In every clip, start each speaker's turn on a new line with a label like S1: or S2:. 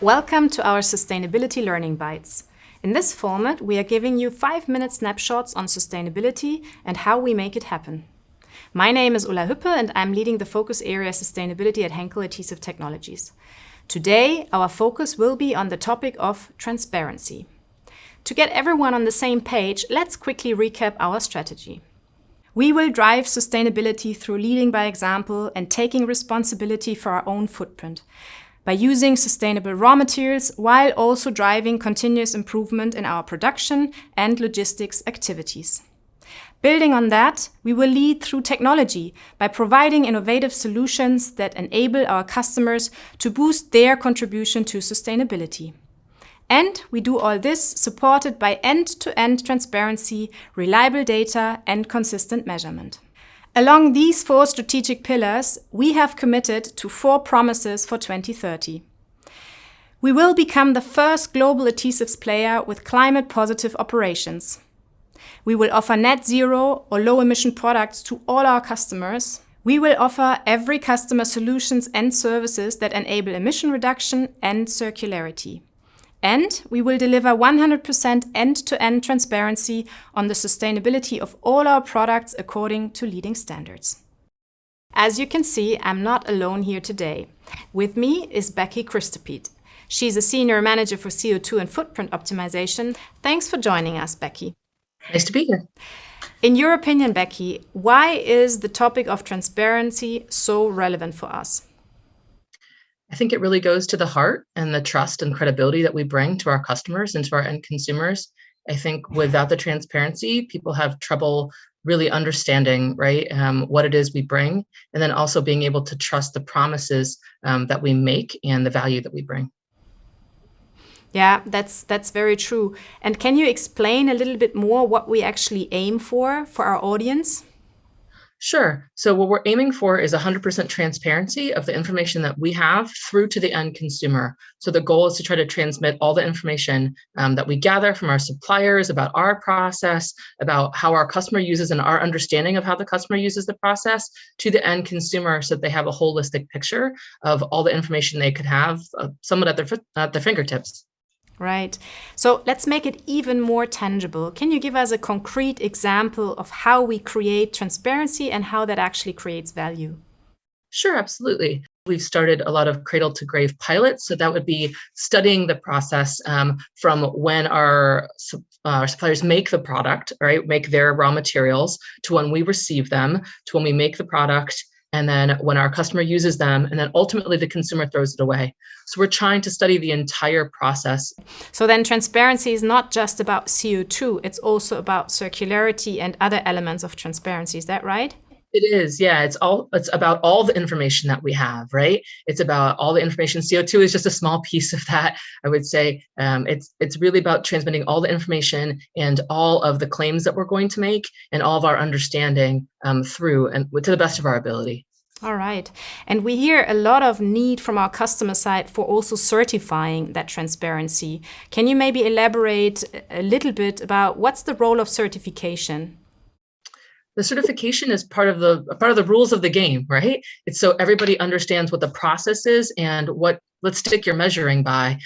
S1: Welcome to our Sustainability Learning Bites. In this format, we are giving you 5-minute snapshots on sustainability and how we make it happen. My name is Ulla Hueppe and I'm leading the focus area Sustainability at Henkel Adhesive Technologies. Today, our focus will be on the topic of transparency. To get everyone on the same page, let's quickly recap our strategy. We will drive sustainability through leading by example and taking responsibility for our own footprint, by using sustainable raw materials while also driving continuous improvement in our production and logistics activities. Building on that, we will lead through technology by providing innovative solutions that enable our customers to boost their contribution to sustainability. And we do all this supported by end-to-end transparency, reliable data, and consistent measurement. Along these 4 strategic pillars, we have committed to 4 promises for 2030. We will become the first global adhesives player with climate-positive operations. We will offer net zero or low-emission products to all our customers. We will offer every customer solutions and services that enable emission reduction and circularity. And we will deliver 100% end-to-end transparency on the sustainability of all our products according to leading standards. As you can see, I'm not alone here today. With me is Becky Kristopeit. She's a Senior Manager for CO2 and Footprint Optimization. Thanks for joining us, Becky.
S2: Nice to be here.
S1: In your opinion, Becky, why is the topic of transparency so relevant for us?
S2: I think it really goes to the heart and the trust and credibility that we bring to our customers and to our end consumers. I think without the transparency, people have trouble really understanding, right, what it is we bring, and then also being able to trust the promises that we make and the value that we bring.
S1: Yeah, that's very true. And can you explain a little bit more what we actually aim for our audience?
S2: Sure. So what we're aiming for is 100% transparency of the information that we have through to the end consumer. So the goal is to try to transmit all the information that we gather from our suppliers about our process, about how our customer uses and our understanding of how the customer uses the process to the end consumer so that they have a holistic picture of all the information they could have somewhat at their fingertips.
S1: Right. So let's make it even more tangible. Can you give us a concrete example of how we create transparency and how that actually creates value?
S2: Sure, absolutely. We've started a lot of cradle to grave pilots. So that would be studying the process from when our suppliers make the product, right, make their raw materials, to when we receive them, to when we make the product, and then when our customer uses them, and then ultimately the consumer throws it away. So we're trying to study the entire process. So
S1: then transparency is not just about CO2, it's also about circularity and other elements of transparency. Is that right?
S2: It is, yeah. It's about all the information that we have, right? It's about all the information. CO2 is just a small piece of that. I would say it's really about transmitting all the information and all of the claims that we're going to make and all of our understanding through and to the best of our ability.
S1: All right. And we hear a lot of need from our customer side for also certifying that transparency. Can you maybe elaborate a little bit about what's the role of certification?
S2: The certification is part of the rules of the game, right? It's so everybody understands what the process is and what stick you're measuring by.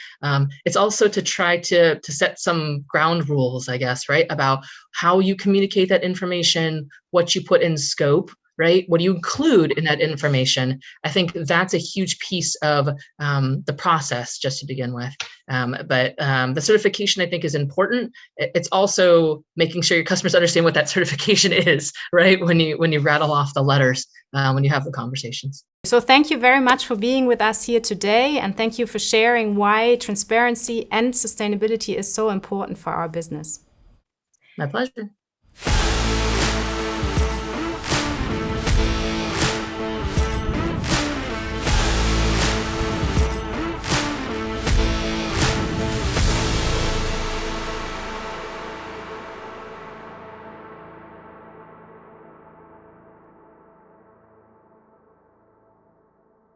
S2: It's also to try to set some ground rules, I guess, right? About how you communicate that information, what you put in scope, right? What do you include in that information? I think that's a huge piece of the process just to begin with. But the certification, I think, is important. It's also making sure your customers understand what that certification is, right? When you rattle off the letters, when you have the conversations.
S1: So thank you very much for being with us here today. And thank you for sharing why transparency and sustainability is so important for our business.
S2: My pleasure.